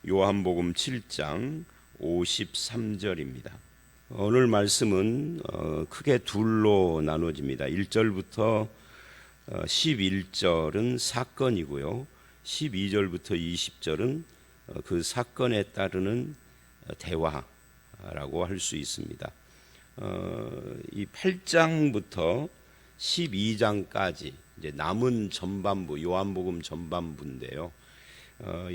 요한복음 7장 53절입니다. 오늘 말씀은 크게 둘로 나눠집니다. 1절부터 11절은 사건이고요. 12절부터 20절은 그 사건에 따르는 대화라고 할 수 있습니다. 이 8장부터 12장까지 이제 남은 전반부, 요한복음 전반부인데요.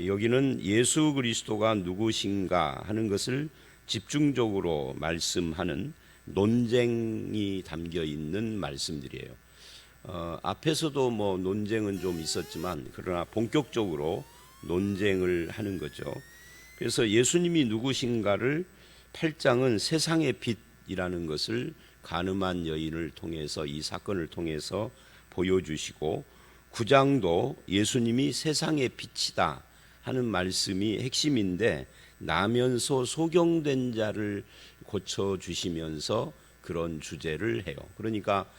여기는 예수 그리스도가 누구신가 하는 것을 집중적으로 말씀하는 논쟁이 담겨 있는 말씀들이에요. 앞에서도 논쟁은 좀 있었지만 그러나 본격적으로 논쟁을 하는 거죠. 그래서 예수님이 누구신가를 8장은 세상의 빛이라는 것을 가늠한 여인을 통해서 이 사건을 통해서 보여주시고 9장도 예수님이 세상의 빛이다 하는 말씀이 핵심인데 나면서 소경된 자를 고쳐주시면서 그런 주제를 해요. 그러니까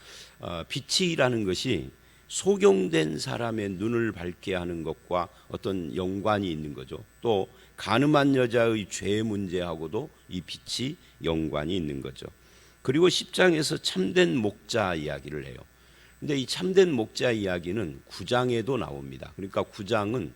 빛이라는 것이 소경된 사람의 눈을 밝게 하는 것과 어떤 연관이 있는 거죠. 또 가늠한 여자의 죄 문제하고도 이 빛이 연관이 있는 거죠. 그리고 10장에서 참된 목자 이야기를 해요. 근데 이 참된 목자 이야기는 9장에도 나옵니다. 그러니까 9장은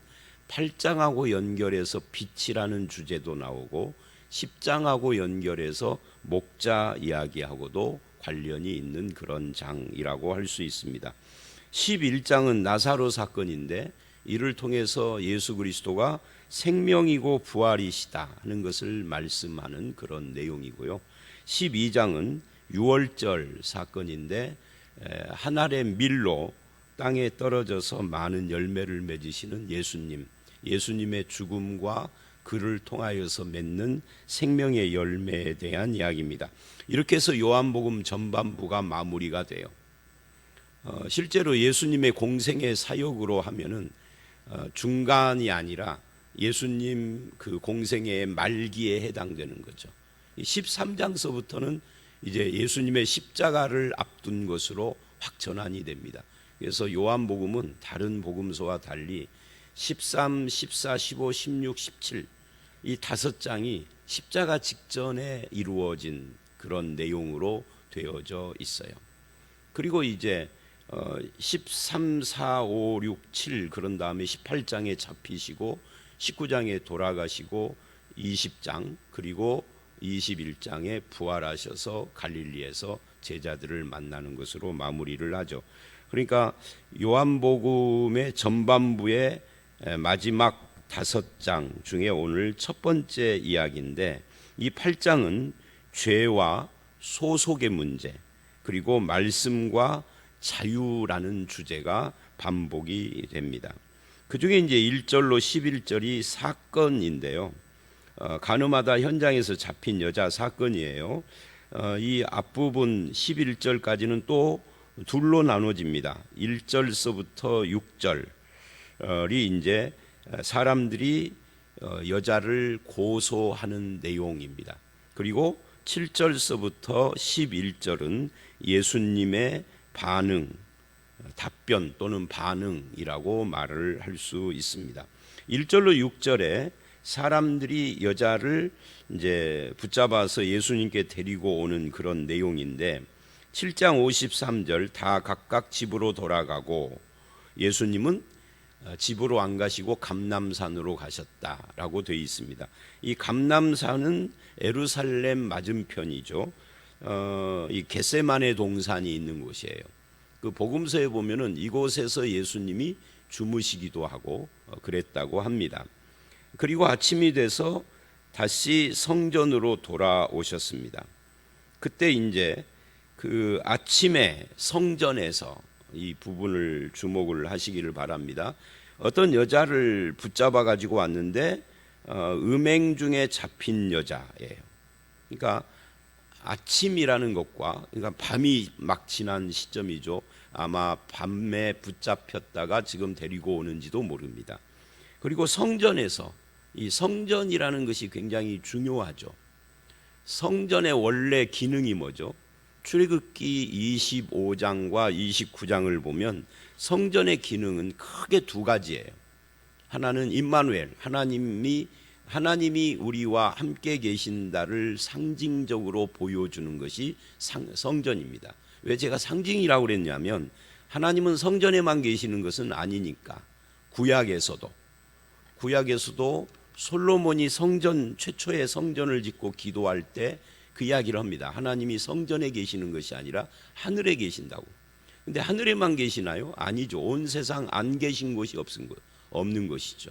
8장하고 연결해서 빛이라는 주제도 나오고 10장하고 연결해서 목자 이야기하고도 관련이 있는 그런 장이라고 할 수 있습니다. 11장은 나사로 사건인데 이를 통해서 예수 그리스도가 생명이고 부활이시다 하는 것을 말씀하는 그런 내용이고요. 12장은 유월절 사건인데 한 알의 밀로 땅에 떨어져서 많은 열매를 맺으시는 예수님의 죽음과 그를 통하여서 맺는 생명의 열매에 대한 이야기입니다. 이렇게 해서 요한복음 전반부가 마무리가 돼요. 실제로 예수님의 공생의 사역으로 하면은 중간이 아니라 예수님 그 공생의 말기에 해당되는 거죠. 13장서부터는 이제 예수님의 십자가를 앞둔 것으로 확 전환이 됩니다. 그래서 요한복음은 다른 복음서와 달리 13, 14, 15, 16, 17 이 5장이 십자가 직전에 이루어진 그런 내용으로 되어져 있어요. 그리고 이제 13, 4, 5, 6, 7 그런 다음에 18장에 잡히시고 19장에 돌아가시고 20장 그리고 21장에 부활하셔서 갈릴리에서 제자들을 만나는 것으로 마무리를 하죠. 그러니까 요한복음의 전반부의 마지막 5장 중에 오늘 첫 번째 이야기인데 이 8장은 죄와 소속의 문제 그리고 말씀과 자유라는 주제가 반복이 됩니다. 그 중에 이제 1절로 11절이 사건인데요. 가늠하다 현장에서 잡힌 여자 사건이에요. 이 앞부분 11절까지는 또 둘로 나눠집니다. 1절서부터 6절이 이제 사람들이 여자를 고소하는 내용입니다. 그리고 7절서부터 11절은 예수님의 반응, 답변 또는 반응이라고 말을 할 수 있습니다. 1절로 6절에 사람들이 여자를 이제 붙잡아서 예수님께 데리고 오는 그런 내용인데 7장 53절 다 각각 집으로 돌아가고 예수님은 집으로 안 가시고 감람산으로 가셨다라고 되어 있습니다. 이 감람산은 예루살렘 맞은편이죠. 이 겟세마네 동산이 있는 곳이에요. 그 복음서에 보면은 이곳에서 예수님이 주무시기도 하고 그랬다고 합니다. 그리고 아침이 돼서 다시 성전으로 돌아오셨습니다. 그때 이제 그 아침에 성전에서 이 부분을 주목을 하시기를 바랍니다. 어떤 여자를 붙잡아 가지고 왔는데 음행 중에 잡힌 여자예요. 그러니까 아침이라는 것과 그러니까 밤이 막 지난 시점이죠. 아마 밤에 붙잡혔다가 지금 데리고 오는지도 모릅니다. 그리고 성전에서 이 성전이라는 것이 굉장히 중요하죠. 성전의 원래 기능이 뭐죠? 출애굽기 25장과 29장을 보면 성전의 기능은 크게 두 가지예요. 하나는 임마누엘, 하나님이 하나님이 우리와 함께 계신다를 상징적으로 보여주는 것이 성전입니다. 왜 제가 상징이라고 그랬냐면 하나님은 성전에만 계시는 것은 아니니까. 구약에서도 솔로몬이 최초의 성전을 짓고 기도할 때 그 이야기를 합니다. 하나님이 성전에 계시는 것이 아니라 하늘에 계신다고. 근데 하늘에만 계시나요? 아니죠. 온 세상 안 계신 곳이 없는 것이죠.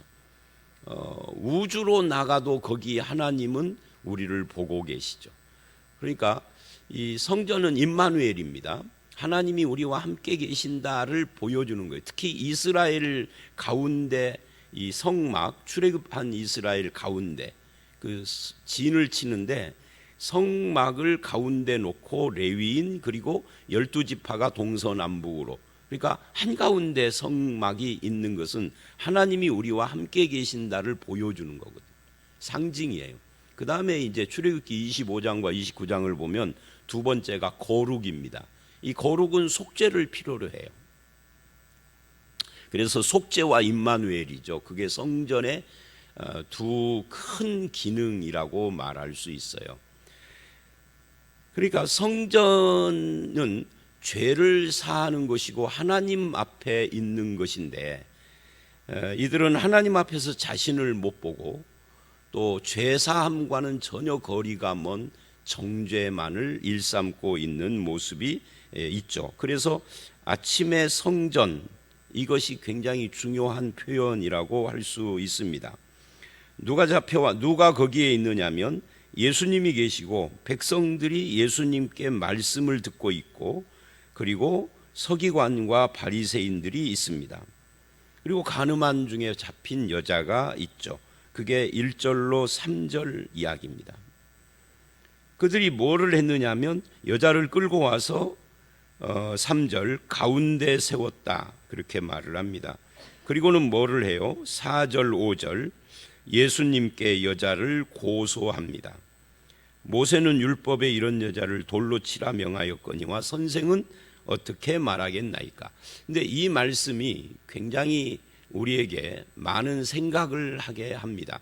우주로 나가도 거기 하나님은 우리를 보고 계시죠. 그러니까 이 성전은 임마누엘입니다. 하나님이 우리와 함께 계신다를 보여주는 거예요. 특히 이스라엘 가운데 이 성막, 출애굽한 이스라엘 가운데 그 진을 치는데 성막을 가운데 놓고 레위인 그리고 12지파가 동서남북으로, 그러니까 한가운데 성막이 있는 것은 하나님이 우리와 함께 계신다를 보여주는 거거든요. 상징이에요. 그 다음에 이제 출애굽기 25장과 29장을 보면 두 번째가 거룩입니다. 이 거룩은 속죄를 필요로 해요. 그래서 속죄와 임마누엘이죠. 그게 성전의 두 큰 기능이라고 말할 수 있어요. 그러니까 성전은 죄를 사하는 것이고 하나님 앞에 있는 것인데 이들은 하나님 앞에서 자신을 못 보고 또 죄사함과는 전혀 거리가 먼 정죄만을 일삼고 있는 모습이 있죠. 그래서 아침의 성전, 이것이 굉장히 중요한 표현이라고 할 수 있습니다. 누가 거기에 있느냐면 예수님이 계시고 백성들이 예수님께 말씀을 듣고 있고 그리고 서기관과 바리새인들이 있습니다. 그리고 간음한 중에 잡힌 여자가 있죠. 그게 1절로 3절 이야기입니다. 그들이 뭐를 했느냐면 여자를 끌고 와서 3절 가운데 세웠다 그렇게 말을 합니다. 그리고는 뭐를 해요? 4절 5절 예수님께 여자를 고소합니다. 모세는 율법에 이런 여자를 돌로 치라 명하였거니와 선생은 어떻게 말하겠나이까. 근데 이 말씀이 굉장히 우리에게 많은 생각을 하게 합니다.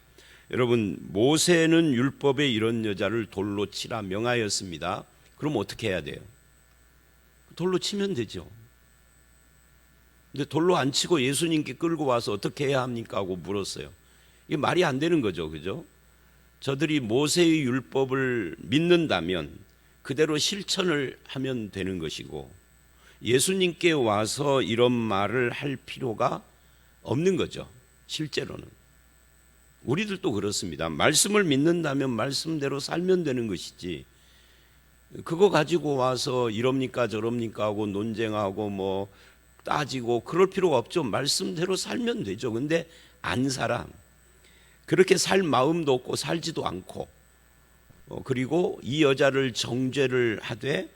여러분, 모세는 율법에 이런 여자를 돌로 치라 명하였습니다. 그럼 어떻게 해야 돼요? 돌로 치면 되죠. 근데 돌로 안 치고 예수님께 끌고 와서 어떻게 해야 합니까? 하고 물었어요. 이게 말이 안 되는 거죠. 그죠? 저들이 모세의 율법을 믿는다면 그대로 실천을 하면 되는 것이고 예수님께 와서 이런 말을 할 필요가 없는 거죠. 실제로는. 우리들도 그렇습니다. 말씀을 믿는다면 말씀대로 살면 되는 것이지 그거 가지고 와서 이럽니까 저럽니까 하고 논쟁하고 뭐 따지고 그럴 필요가 없죠. 말씀대로 살면 되죠. 근데 안 살아. 그렇게 살 마음도 없고 살지도 않고 그리고 이 여자를 정죄를 하되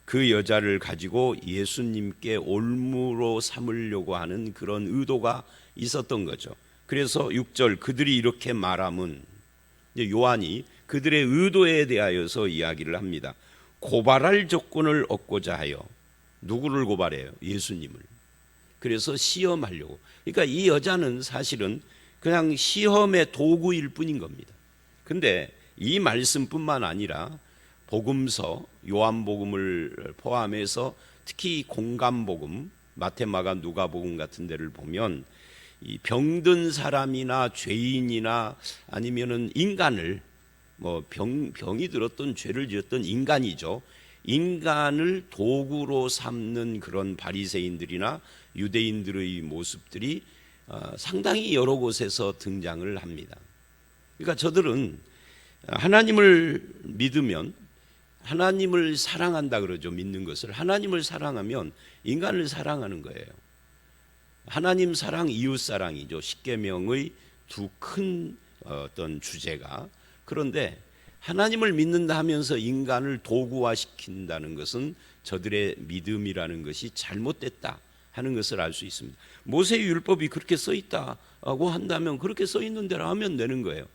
그 여자를 가지고 예수님께 올무로 삼으려고 하는 그런 의도가 있었던 거죠. 그래서 6절 그들이 이렇게 말함은 요한이 그들의 의도에 대하여서 이야기를 합니다. 고발할 조건을 얻고자 하여 누구를 고발해요? 예수님을. 그래서 시험하려고. 그러니까 이 여자는 사실은 그냥 시험의 도구일 뿐인 겁니다. 근데 이 말씀뿐만 아니라 복음서, 요한복음을 포함해서 특히 공감복음, 마태마가 누가복음 같은 데를 보면 이 병든 사람이나 죄인이나 아니면은 인간을 병이 들었던 죄를 지었던 인간이죠. 인간을 도구로 삼는 그런 바리새인들이나 유대인들의 모습들이 상당히 여러 곳에서 등장을 합니다. 그러니까 저들은 하나님을 믿으면 하나님을 사랑한다 그러죠. 믿는 것을. 하나님을 사랑하면 인간을 사랑하는 거예요. 하나님 사랑, 이웃 사랑이죠. 십계명의 두 큰 어떤 주제가. 그런데 하나님을 믿는다 하면서 인간을 도구화시킨다는 것은 저들의 믿음이라는 것이 잘못됐다 하는 것을 알 수 있습니다. 모세의 율법이 그렇게 써 있다고 한다면 그렇게 써 있는 대로 하면 되는 거예요.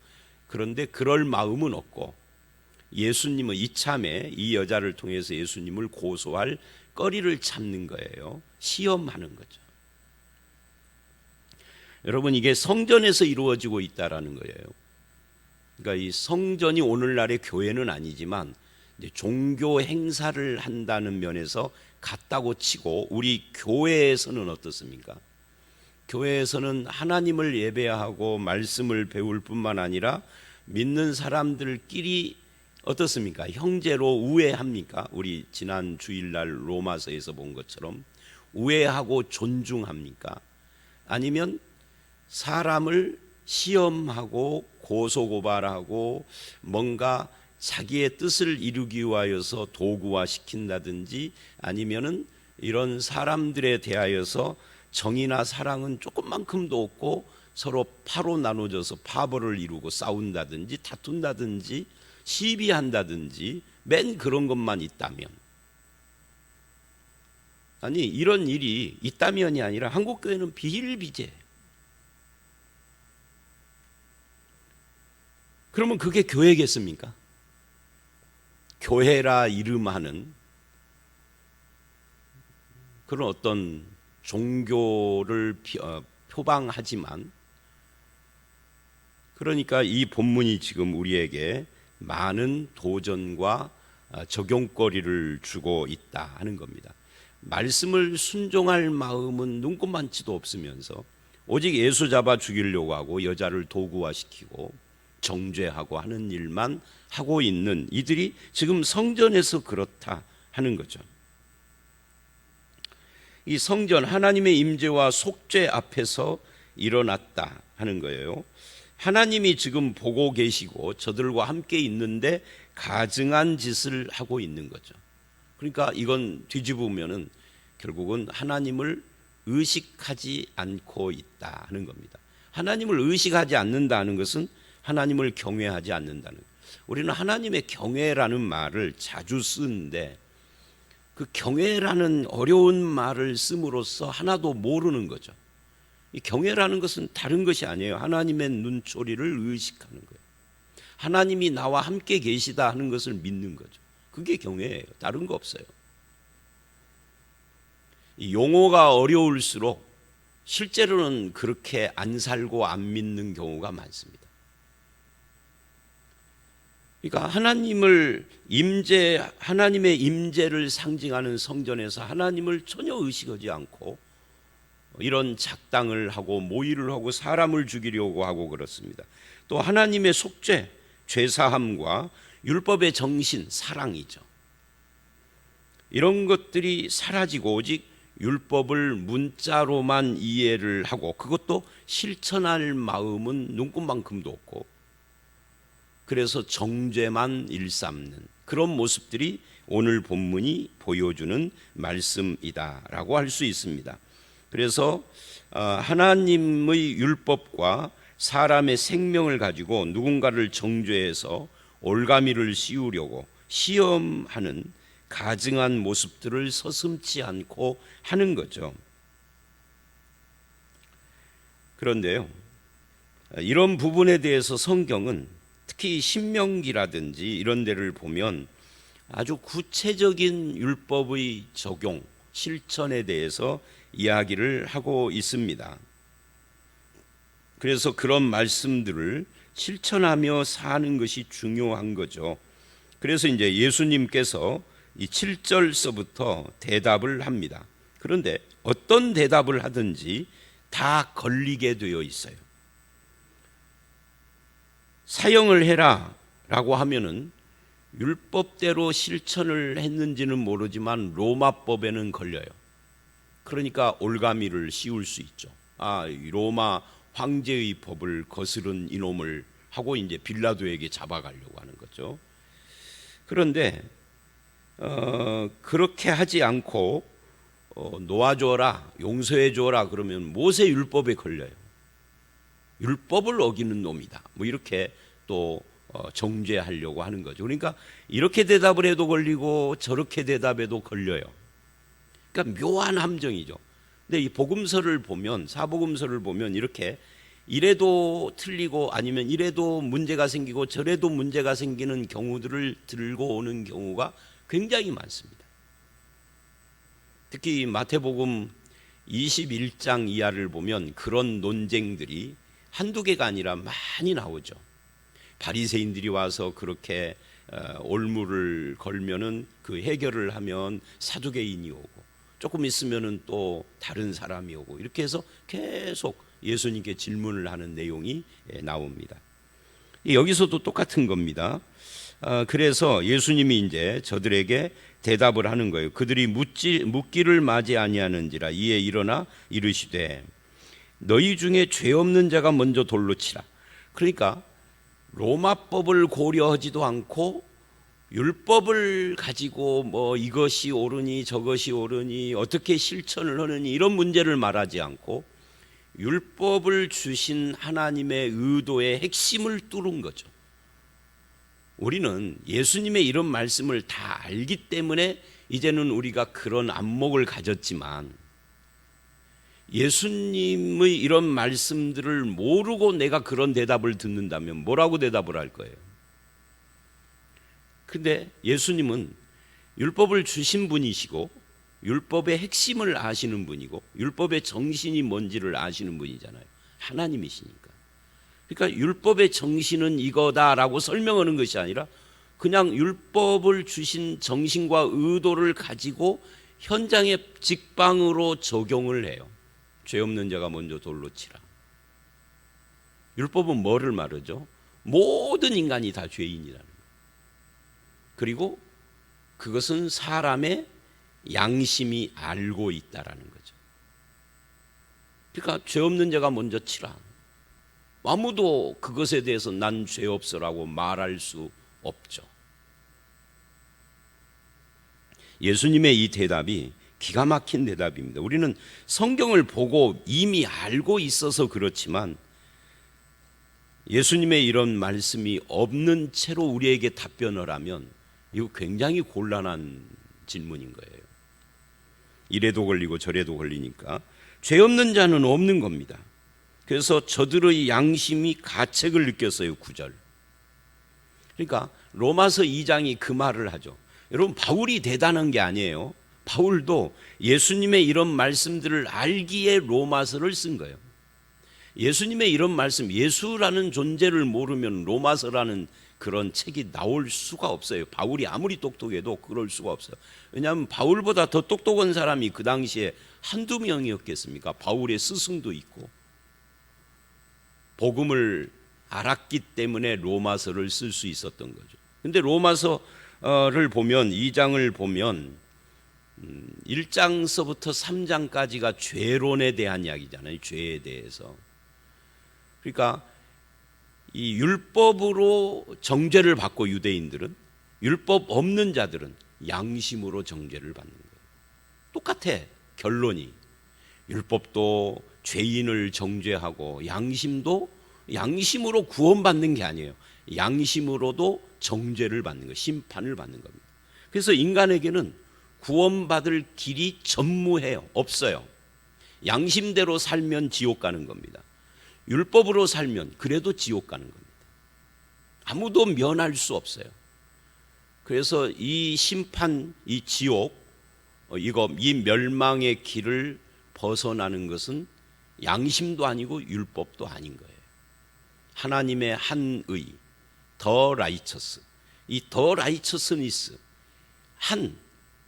그런데 그럴 마음은 없고 예수님은 이참에 이 여자를 통해서 예수님을 고소할 거리를 찾는 거예요. 시험하는 거죠. 여러분, 이게 성전에서 이루어지고 있다라는 거예요. 그러니까 이 성전이 오늘날의 교회는 아니지만 이제 종교 행사를 한다는 면에서 같다고 치고, 우리 교회에서는 어떻습니까? 교회에서는 하나님을 예배하고 말씀을 배울 뿐만 아니라 믿는 사람들끼리 어떻습니까? 형제로 우애합니까? 우리 지난 주일날 로마서에서 본 것처럼 우애하고 존중합니까? 아니면 사람을 시험하고 고소고발하고 뭔가 자기의 뜻을 이루기 위하여서 도구화 시킨다든지, 아니면은 이런 사람들에 대하여서 정의나 사랑은 조금만큼도 없고 서로 파로 나눠져서 파벌을 이루고 싸운다든지 다툰다든지 시비한다든지 맨 그런 것만 있다면, 아니 이런 일이 있다면이 아니라 한국교회는 비일비재. 그러면 그게 교회겠습니까? 교회라 이름하는 그런 어떤 종교를 표방하지만, 그러니까 이 본문이 지금 우리에게 많은 도전과 적용거리를 주고 있다 하는 겁니다. 말씀을 순종할 마음은 눈꼽만치도 없으면서 오직 예수 잡아 죽이려고 하고 여자를 도구화시키고 정죄하고 하는 일만 하고 있는 이들이 지금 성전에서 그렇다 하는 거죠. 이 성전, 하나님의 임재와 속죄 앞에서 일어났다 하는 거예요. 하나님이 지금 보고 계시고 저들과 함께 있는데 가증한 짓을 하고 있는 거죠. 그러니까 이건 뒤집으면은 결국은 하나님을 의식하지 않고 있다 하는 겁니다. 하나님을 의식하지 않는다는 것은 하나님을 경외하지 않는다는 거예요. 우리는 하나님의 경외라는 말을 자주 쓰는데 그 경외라는 어려운 말을 씀으로써 하나도 모르는 거죠. 이 경외라는 것은 다른 것이 아니에요. 하나님의 눈초리를 의식하는 거예요. 하나님이 나와 함께 계시다 하는 것을 믿는 거죠. 그게 경외예요. 다른 거 없어요. 이 용어가 어려울수록 실제로는 그렇게 안 살고 안 믿는 경우가 많습니다. 그러니까 하나님의 임재를 상징하는 성전에서 하나님을 전혀 의식하지 않고 이런 작당을 하고 모의를 하고 사람을 죽이려고 하고 그렇습니다. 또 하나님의 속죄, 죄사함과 율법의 정신, 사랑이죠. 이런 것들이 사라지고 오직 율법을 문자로만 이해를 하고 그것도 실천할 마음은 눈꼽만큼도 없고, 그래서 정죄만 일삼는 그런 모습들이 오늘 본문이 보여주는 말씀이다라고 할 수 있습니다. 그래서 하나님의 율법과 사람의 생명을 가지고 누군가를 정죄해서 올가미를 씌우려고 시험하는 가증한 모습들을 서슴지 않고 하는 거죠. 그런데요, 이런 부분에 대해서 성경은 특히 신명기라든지 이런 데를 보면 아주 구체적인 율법의 적용, 실천에 대해서 이야기를 하고 있습니다. 그래서 그런 말씀들을 실천하며 사는 것이 중요한 거죠. 그래서 이제 예수님께서 이 7절서부터 대답을 합니다. 그런데 어떤 대답을 하든지 다 걸리게 되어 있어요. 사형을 해라 라고 하면은 율법대로 실천을 했는지는 모르지만 로마법에는 걸려요. 그러니까 올가미를 씌울 수 있죠. 로마 황제의 법을 거스른 이놈을 하고 이제 빌라도에게 잡아가려고 하는 거죠. 그런데 그렇게 하지 않고 놓아줘라, 용서해줘라 그러면 모세 율법에 걸려요. 율법을 어기는 놈이다. 뭐 이렇게 또 정죄하려고 하는 거죠. 그러니까 이렇게 대답을 해도 걸리고 저렇게 대답해도 걸려요. 그러니까 묘한 함정이죠. 근데 이 복음서를 보면, 사복음서를 보면 이렇게 이래도 틀리고 아니면 이래도 문제가 생기고 저래도 문제가 생기는 경우들을 들고 오는 경우가 굉장히 많습니다. 특히 마태복음 21장 이하를 보면 그런 논쟁들이 한두 개가 아니라 많이 나오죠. 바리새인들이 와서 그렇게 올무를 걸면은 그 해결을 하면 사두개인이 오고 조금 있으면은 또 다른 사람이 오고 이렇게 해서 계속 예수님께 질문을 하는 내용이 나옵니다. 여기서도 똑같은 겁니다. 그래서 예수님이 이제 저들에게 대답을 하는 거예요. 그들이 묻기를 맞이 아니하는지라 이에 일어나 이르시되 너희 중에 죄 없는 자가 먼저 돌로 치라. 그러니까 로마법을 고려하지도 않고 율법을 가지고 뭐 이것이 옳으니 저것이 옳으니 어떻게 실천을 하느니 이런 문제를 말하지 않고 율법을 주신 하나님의 의도의 핵심을 뚫은 거죠. 우리는 예수님의 이런 말씀을 다 알기 때문에 이제는 우리가 그런 안목을 가졌지만 예수님의 이런 말씀들을 모르고 내가 그런 대답을 듣는다면 뭐라고 대답을 할 거예요? 근데 예수님은 율법을 주신 분이시고 율법의 핵심을 아시는 분이고 율법의 정신이 뭔지를 아시는 분이잖아요. 하나님이시니까. 그러니까 율법의 정신은 이거다라고 설명하는 것이 아니라 그냥 율법을 주신 정신과 의도를 가지고 현장에 직방으로 적용을 해요. 죄 없는 자가 먼저 돌로 치라. 율법은 뭐를 말하죠? 모든 인간이 다 죄인이라는 거예요. 그리고 그것은 사람의 양심이 알고 있다라는 거죠. 그러니까 죄 없는 자가 먼저 치라. 아무도 그것에 대해서 난 죄 없어라고 말할 수 없죠. 예수님의 이 대답이 기가 막힌 대답입니다. 우리는 성경을 보고 이미 알고 있어서 그렇지만 예수님의 이런 말씀이 없는 채로 우리에게 답변을 하면 이거 굉장히 곤란한 질문인 거예요. 이래도 걸리고 저래도 걸리니까 죄 없는 자는 없는 겁니다. 그래서 저들의 양심이 가책을 느꼈어요. 9절. 그러니까 로마서 2장이 그 말을 하죠. 여러분 바울이 대단한 게 아니에요. 바울도 예수님의 이런 말씀들을 알기에 로마서를 쓴 거예요. 예수님의 이런 말씀, 예수라는 존재를 모르면 로마서라는 그런 책이 나올 수가 없어요. 바울이 아무리 똑똑해도 그럴 수가 없어요. 왜냐하면 바울보다 더 똑똑한 사람이 그 당시에 한두 명이었겠습니까? 바울의 스승도 있고 복음을 알았기 때문에 로마서를 쓸 수 있었던 거죠. 근데 로마서를 보면 2장을 보면 1장서부터 3장까지가 죄론에 대한 이야기잖아요. 죄에 대해서. 그러니까 이 율법으로 정죄를 받고 유대인들은 율법 없는 자들은 양심으로 정죄를 받는 거예요. 똑같아. 결론이. 율법도 죄인을 정죄하고 양심도 양심으로 구원받는 게 아니에요. 양심으로도 정죄를 받는 거예요. 심판을 받는 겁니다. 그래서 인간에게는 구원받을 길이 전무해요. 없어요. 양심대로 살면 지옥 가는 겁니다. 율법으로 살면 그래도 지옥 가는 겁니다. 아무도 면할 수 없어요. 그래서 이 심판, 이 지옥, 이 멸망의 길을 벗어나는 것은 양심도 아니고 율법도 아닌 거예요. 하나님의 한 의, 더 라이처스, 이 더 라이처스니스,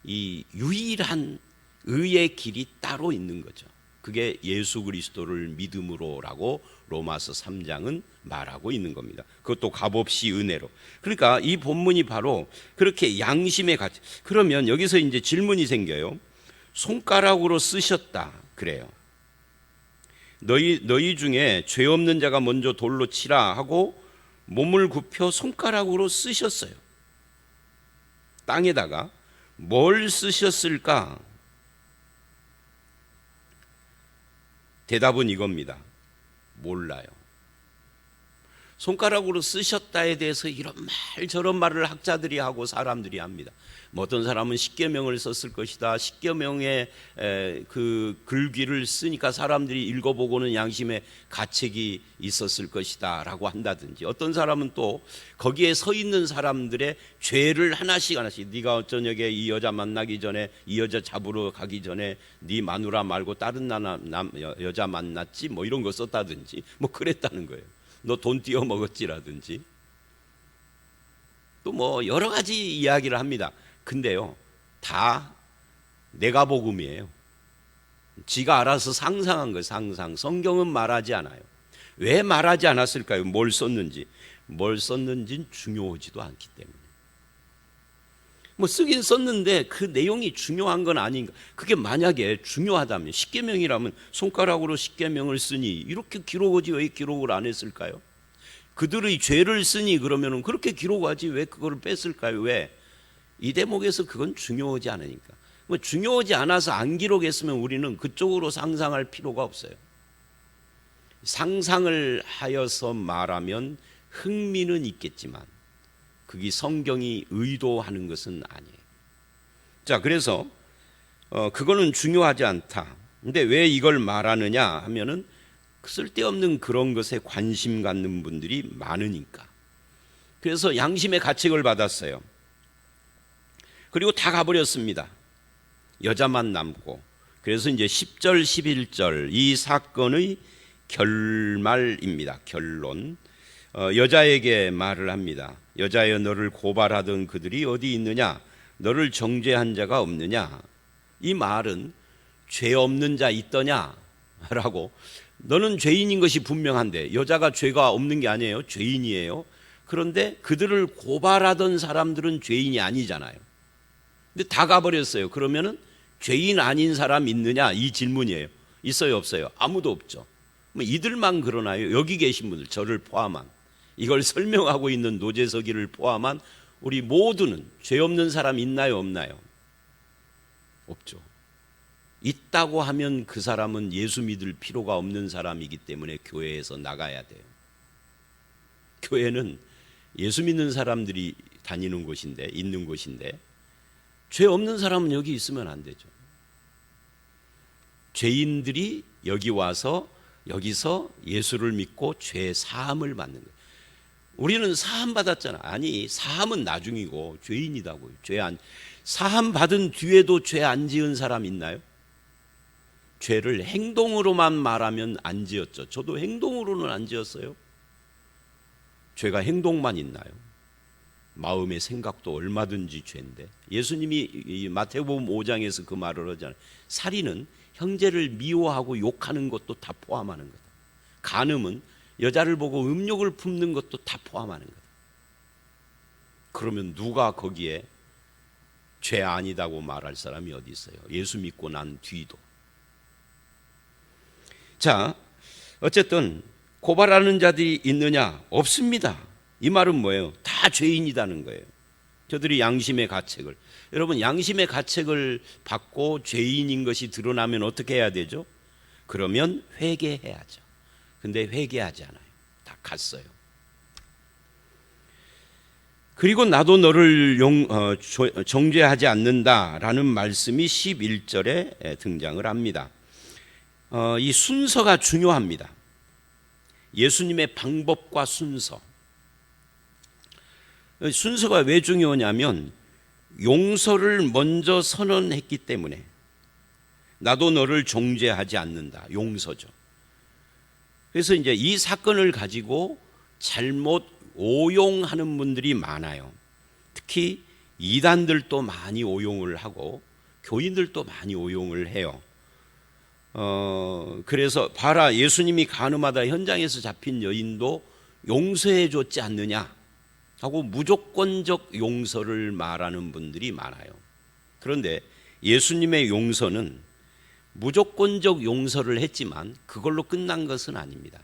이 유일한 의의 길이 따로 있는 거죠. 그게 예수 그리스도를 믿음으로라고 로마서 3장은 말하고 있는 겁니다. 그것도 값없이 은혜로. 그러니까 이 본문이 바로 그렇게 양심의 가치. 그러면 여기서 이제 질문이 생겨요. 손가락으로 쓰셨다 그래요. 너희 중에 죄 없는 자가 먼저 돌로 치라 하고 몸을 굽혀 손가락으로 쓰셨어요. 땅에다가 뭘 쓰셨을까? 대답은 이겁니다. 몰라요. 손가락으로 쓰셨다에 대해서 이런 말 저런 말을 학자들이 하고 사람들이 합니다. 뭐 어떤 사람은 십계명을 썼을 것이다. 십계명의 그 글귀를 쓰니까 사람들이 읽어보고는 양심의 가책이 있었을 것이다 라고 한다든지, 어떤 사람은 또 거기에 서 있는 사람들의 죄를 하나씩 네가 저녁에 이 여자 만나기 전에, 이 여자 잡으러 가기 전에 네 마누라 말고 다른 여자 만났지 뭐 이런 거 썼다든지 뭐 그랬다는 거예요. 너 돈 띄어 먹었지라든지. 또 뭐 여러 가지 이야기를 합니다. 근데요, 다 내가 복음이에요. 지가 알아서 상상한 거예요. 상상. 성경은 말하지 않아요. 왜 말하지 않았을까요? 뭘 썼는지. 뭘 썼는지는 중요하지도 않기 때문에. 뭐 쓰긴 썼는데 그 내용이 중요한 건 아닌가. 그게 만약에 중요하다면, 십계명이라면 손가락으로 십계명을 쓰니 이렇게 기록하지 왜 기록을 안 했을까요? 그들의 죄를 쓰니 그러면은 그렇게 기록하지 왜 그걸 뺐을까요? 왜? 이 대목에서 그건 중요하지 않으니까. 뭐 중요하지 않아서 안 기록했으면 우리는 그쪽으로 상상할 필요가 없어요. 상상을 하여서 말하면 흥미는 있겠지만 그게 성경이 의도하는 것은 아니에요. 자, 그래서 그거는 중요하지 않다. 근데 왜 이걸 말하느냐 하면은 쓸데없는 그런 것에 관심 갖는 분들이 많으니까. 그래서 양심의 가책을 받았어요. 그리고 다 가버렸습니다. 여자만 남고. 그래서 이제 10절 11절 이 사건의 결말입니다. 결론. 여자에게 말을 합니다. 여자여, 너를 고발하던 그들이 어디 있느냐? 너를 정죄한 자가 없느냐? 이 말은 죄 없는 자 있더냐? 라고. 너는 죄인인 것이 분명한데, 여자가 죄가 없는 게 아니에요. 죄인이에요. 그런데 그들을 고발하던 사람들은 죄인이 아니잖아요. 근데 다 가버렸어요. 그러면은 죄인 아닌 사람 있느냐? 이 질문이에요. 있어요, 없어요? 아무도 없죠. 뭐 이들만 그러나요? 여기 계신 분들, 저를 포함한, 이걸 설명하고 있는 노재석이를 포함한 우리 모두는 죄 없는 사람 있나요, 없나요? 없죠. 있다고 하면 그 사람은 예수 믿을 필요가 없는 사람이기 때문에 교회에서 나가야 돼요. 교회는 예수 믿는 사람들이 다니는 곳인데, 있는 곳인데, 죄 없는 사람은 여기 있으면 안 되죠. 죄인들이 여기 와서 여기서 예수를 믿고 죄 사함을 받는 거예요. 우리는 사함 받았잖아. 아니, 사함은 나중이고 죄인이다고요. 사함 받은 뒤에도 죄 안 지은 사람 있나요? 죄를 행동으로만 말하면 안 지었죠. 저도 행동으로는 안 지었어요. 죄가 행동만 있나요? 마음의 생각도 얼마든지 죄인데, 예수님이 마태복음 5장에서 그 말을 하잖아요. 살인은 형제를 미워하고 욕하는 것도 다 포함하는 거다. 간음은 여자를 보고 음욕을 품는 것도 다 포함하는 거다. 그러면 누가 거기에 죄 아니다고 말할 사람이 어디 있어요? 예수 믿고 난 뒤도. 자, 어쨌든 고발하는 자들이 있느냐? 없습니다. 이 말은 뭐예요? 다 죄인이라는 거예요. 저들이 양심의 가책을. 여러분, 양심의 가책을 받고 죄인인 것이 드러나면 어떻게 해야 되죠? 그러면 회개해야죠. 근데 회개하지 않아요. 다 갔어요. 그리고 나도 너를 정죄하지 않는다라는 말씀이 11절에 등장을 합니다. 이 순서가 중요합니다. 예수님의 방법과 순서. 순서가 왜 중요하냐면 용서를 먼저 선언했기 때문에. 나도 너를 정죄하지 않는다. 용서죠. 그래서 이제 이 사건을 가지고 잘못 오용하는 분들이 많아요. 특히 이단들도 많이 오용을 하고 교인들도 많이 오용을 해요. 그래서 봐라, 예수님이 간음하다 현장에서 잡힌 여인도 용서해 줬지 않느냐 하고 무조건적 용서를 말하는 분들이 많아요. 그런데 예수님의 용서는 무조건적 용서를 했지만 그걸로 끝난 것은 아닙니다.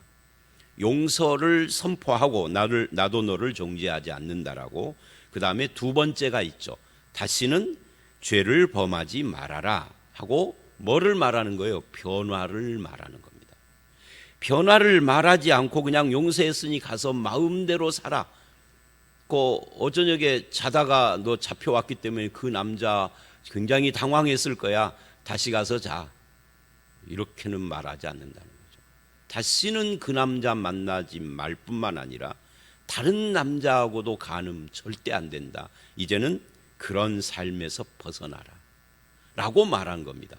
용서를 선포하고 나도 너를 정죄하지 않는다라고, 그 다음에 두 번째가 있죠. 다시는 죄를 범하지 말아라 하고 뭐를 말하는 거예요? 변화를 말하는 겁니다. 변화를 말하지 않고 그냥 용서했으니 가서 마음대로 살아. 어저녁에 자다가 너 잡혀왔기 때문에 그 남자 굉장히 당황했을 거야. 다시 가서 자. 이렇게는 말하지 않는다는 거죠. 다시는 그 남자 만나지 말 뿐만 아니라 다른 남자하고도 간음 절대 안 된다. 이제는 그런 삶에서 벗어나라 라고 말한 겁니다.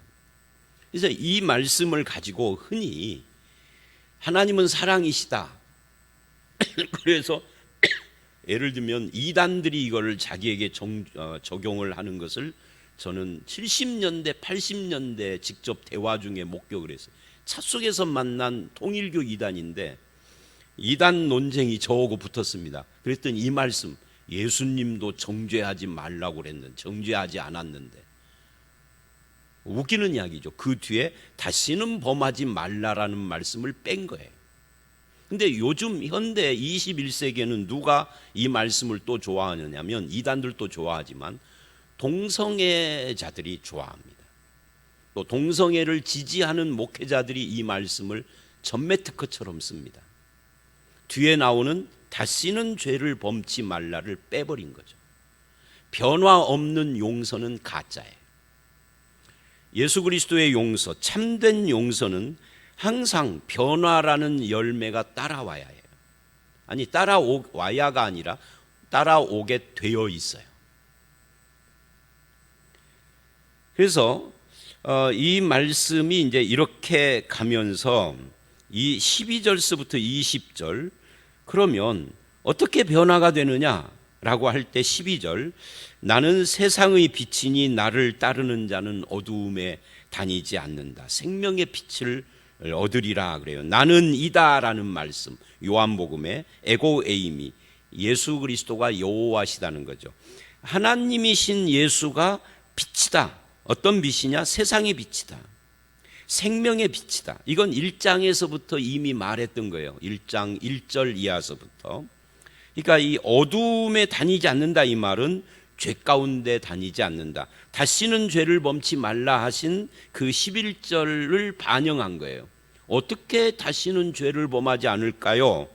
그래서 이 말씀을 가지고 흔히 하나님은 사랑이시다. 그래서 예를 들면 이단들이 이거를 자기에게 적용을 하는 것을 저는 70년대, 80년대 직접 대화 중에 목격을 했어요. 차 속에서 만난 통일교 이단인데 이단 논쟁이 저하고 붙었습니다. 그랬더니 이 말씀, 예수님도 정죄하지 말라고 그랬는데 정죄하지 않았는데, 웃기는 이야기죠. 그 뒤에 다시는 범하지 말라라는 말씀을 뺀 거예요. 근데 요즘 현대 21세기에는 누가 이 말씀을 또 좋아하느냐면 이단들도 좋아하지만 동성애자들이 좋아합니다. 또 동성애를 지지하는 목회자들이 이 말씀을 전매특허처럼 씁니다. 뒤에 나오는 다시는 죄를 범치 말라를 빼버린 거죠. 변화 없는 용서는 가짜예요. 예수 그리스도의 용서, 참된 용서는 항상 변화라는 열매가 따라와야 해요. 아니, 따라와야가 아니라 따라오게 되어 있어요. 그래서 이 말씀이 이제 이렇게 가면서 이 12절서부터 20절, 그러면 어떻게 변화가 되느냐라고 할 때 12절, 나는 세상의 빛이니 나를 따르는 자는 어두움에 다니지 않는다. 생명의 빛을 얻으리라 그래요. 나는 이다라는 말씀, 요한복음에 에고 에이미, 예수 그리스도가 여호와시다는 거죠. 하나님이신 예수가 빛이다. 어떤 빛이냐? 세상의 빛이다. 생명의 빛이다. 이건 1장에서부터 이미 말했던 거예요. 1장 1절 이하서부터. 그러니까 이 어두움에 다니지 않는다, 이 말은 죄 가운데 다니지 않는다. 다시는 죄를 범치 말라 하신 그 11절을 반영한 거예요. 어떻게 다시는 죄를 범하지 않을까요?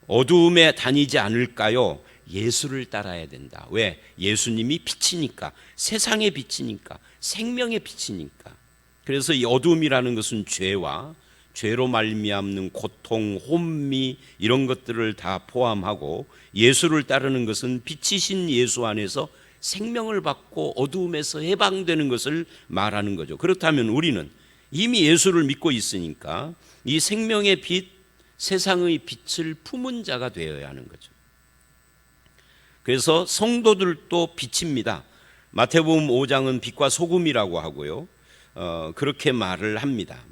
어두움에 다니지 않을까요? 예수를 따라야 된다. 왜? 예수님이 빛이니까, 세상의 빛이니까, 생명의 빛이니까. 그래서 이 어두움이라는 것은 죄와 죄로 말미암는 고통, 혼미 이런 것들을 다 포함하고, 예수를 따르는 것은 빛이신 예수 안에서 생명을 받고 어두움에서 해방되는 것을 말하는 거죠. 그렇다면 우리는 이미 예수를 믿고 있으니까 이 생명의 빛, 세상의 빛을 품은 자가 되어야 하는 거죠. 그래서 성도들도 빛입니다. 마태복음 5장은 빛과 소금이라고 하고요. 그렇게 말을 합니다.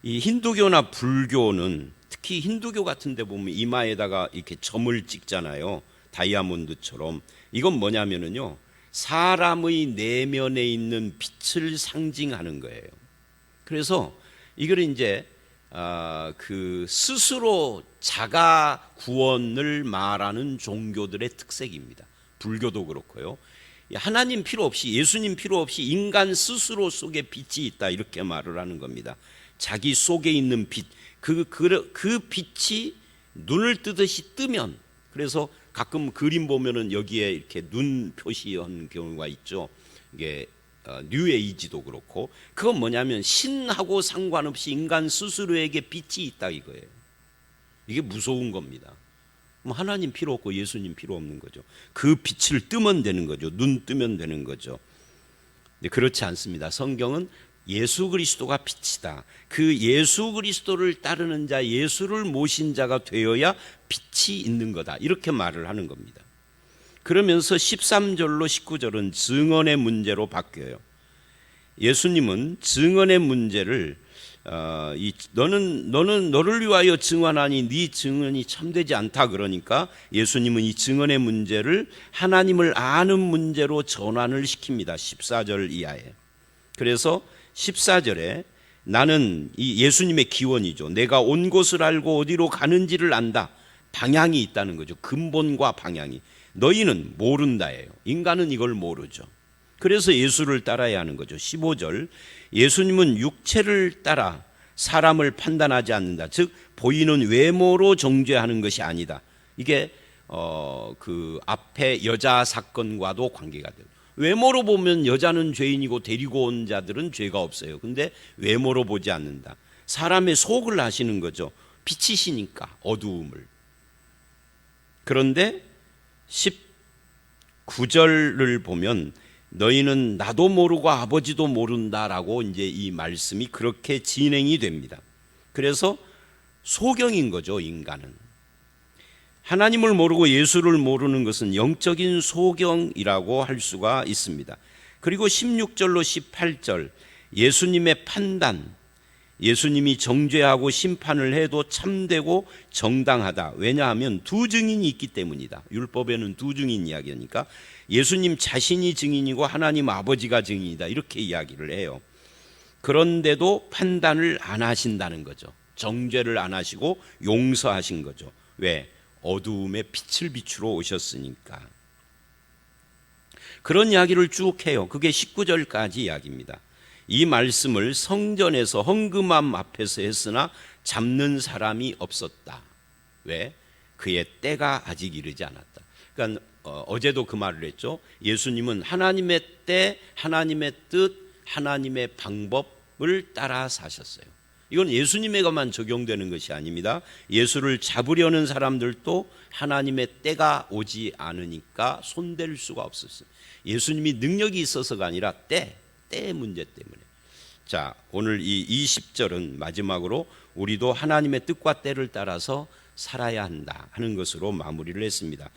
이 힌두교나 불교는, 특히 힌두교 같은 데 보면 이마에다가 이렇게 점을 찍잖아요. 다이아몬드처럼. 이건 뭐냐면요, 사람의 내면에 있는 빛을 상징하는 거예요. 그래서 이걸 이제 그 스스로 자가 구원을 말하는 종교들의 특색입니다. 불교도 그렇고요. 하나님 필요 없이, 예수님 필요 없이 인간 스스로 속에 빛이 있다, 이렇게 말을 하는 겁니다. 자기 속에 있는 빛, 그 빛이 눈을 뜨듯이 뜨면, 그래서 가끔 그림 보면은 여기에 이렇게 눈 표시한 경우가 있죠. 이게 뉴에이지도 그렇고, 그건 뭐냐면 신하고 상관없이 인간 스스로에게 빛이 있다, 이거예요. 이게 무서운 겁니다. 하나님 필요 없고 예수님 필요 없는 거죠. 그 빛을 뜨면 되는 거죠. 눈 뜨면 되는 거죠. 근데 그렇지 않습니다. 성경은 예수 그리스도가 빛이다. 그 예수 그리스도를 따르는 자, 예수를 모신 자가 되어야 빛이 있는 거다, 이렇게 말을 하는 겁니다. 그러면서 13절로 19절은 증언의 문제로 바뀌어요. 예수님은 증언의 문제를 너는 너를 위하여 증언하니 네 증언이 참되지 않다, 그러니까 예수님은 이 증언의 문제를 하나님을 아는 문제로 전환을 시킵니다. 14절 이하에. 그래서 14절에 나는, 이 예수님의 기원이죠. 내가 온 곳을 알고 어디로 가는지를 안다. 방향이 있다는 거죠. 근본과 방향이. 너희는 모른다예요. 인간은 이걸 모르죠. 그래서 예수를 따라야 하는 거죠. 15절, 예수님은 육체를 따라 사람을 판단하지 않는다. 즉 보이는 외모로 정죄하는 것이 아니다. 이게 그 앞에 여자 사건과도 관계가 돼요. 외모로 보면 여자는 죄인이고 데리고 온 자들은 죄가 없어요. 근데 외모로 보지 않는다. 사람의 속을 아시는 거죠. 빛이시니까 어두움을. 그런데 19절을 보면 너희는 나도 모르고 아버지도 모른다라고 이제 이 말씀이 그렇게 진행이 됩니다. 그래서 소경인 거죠, 인간은. 하나님을 모르고 예수를 모르는 것은 영적인 소경이라고 할 수가 있습니다. 그리고 16절로 18절 예수님의 판단, 예수님이 정죄하고 심판을 해도 참되고 정당하다. 왜냐하면 두 증인이 있기 때문이다. 율법에는 두 증인 이야기니까 예수님 자신이 증인이고 하나님 아버지가 증인이다. 이렇게 이야기를 해요. 그런데도 판단을 안 하신다는 거죠. 정죄를 안 하시고 용서하신 거죠. 왜? 어두움에 빛을 비추러 오셨으니까. 그런 이야기를 쭉 해요. 그게 19절까지 이야기입니다. 이 말씀을 성전에서 헌금함 앞에서 했으나 잡는 사람이 없었다. 왜? 그의 때가 아직 이르지 않았다. 그러니까 어제도 그 말을 했죠. 예수님은 하나님의 때, 하나님의 뜻, 하나님의 방법을 따라 사셨어요. 이건 예수님에게만 적용되는 것이 아닙니다. 예수를 잡으려는 사람들도 하나님의 때가 오지 않으니까 손댈 수가 없었어요. 예수님이 능력이 있어서가 아니라 때의 문제 때문에. 자, 오늘 이 20절은 마지막으로 우리도 하나님의 뜻과 때를 따라서 살아야 한다 하는 것으로 마무리를 했습니다.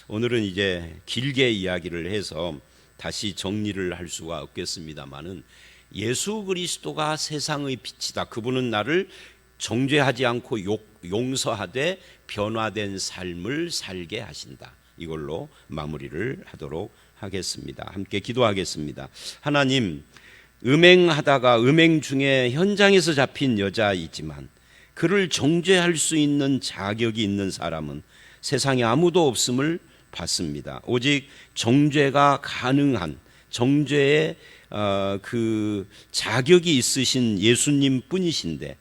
오늘은 이제 길게 이야기를 해서 다시 정리를 할 수가 없겠습니다만은 예수 그리스도가 세상의 빛이다. 그분은 나를 정죄하지 않고 용서하되 변화된 삶을 살게 하신다. 이걸로 마무리를 하도록 하겠습니다. 함께 기도하겠습니다. 하나님, 음행하다가 음행 중에 현장에서 잡힌 여자이지만 그를 정죄할 수 있는 자격이 있는 사람은 세상에 아무도 없음을 봤습니다. 오직 정죄가 가능한 정죄의 그 자격이 있으신 예수님 뿐이신데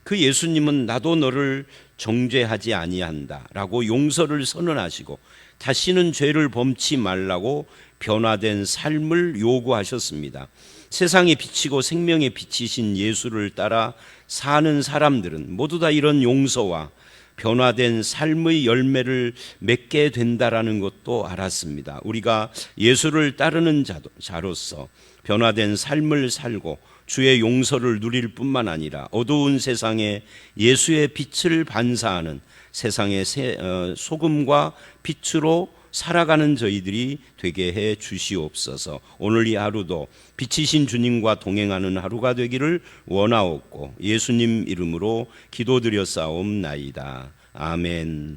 그 예수님은 나도 너를 정죄하지 아니한다 라고 용서를 선언하시고 다시는 죄를 범치 말라고 변화된 삶을 요구하셨습니다. 세상에 비치고 생명에 비치신 예수를 따라 사는 사람들은 모두 다 이런 용서와 변화된 삶의 열매를 맺게 된다라는 것도 알았습니다. 우리가 예수를 따르는 자로서 변화된 삶을 살고 주의 용서를 누릴 뿐만 아니라 어두운 세상에 예수의 빛을 반사하는 세상의 소금과 빛으로 살아가는 저희들이 되게 해 주시옵소서. 오늘 이 하루도 빛이신 주님과 동행하는 하루가 되기를 원하옵고 예수님 이름으로 기도드렸사옵나이다. 아멘.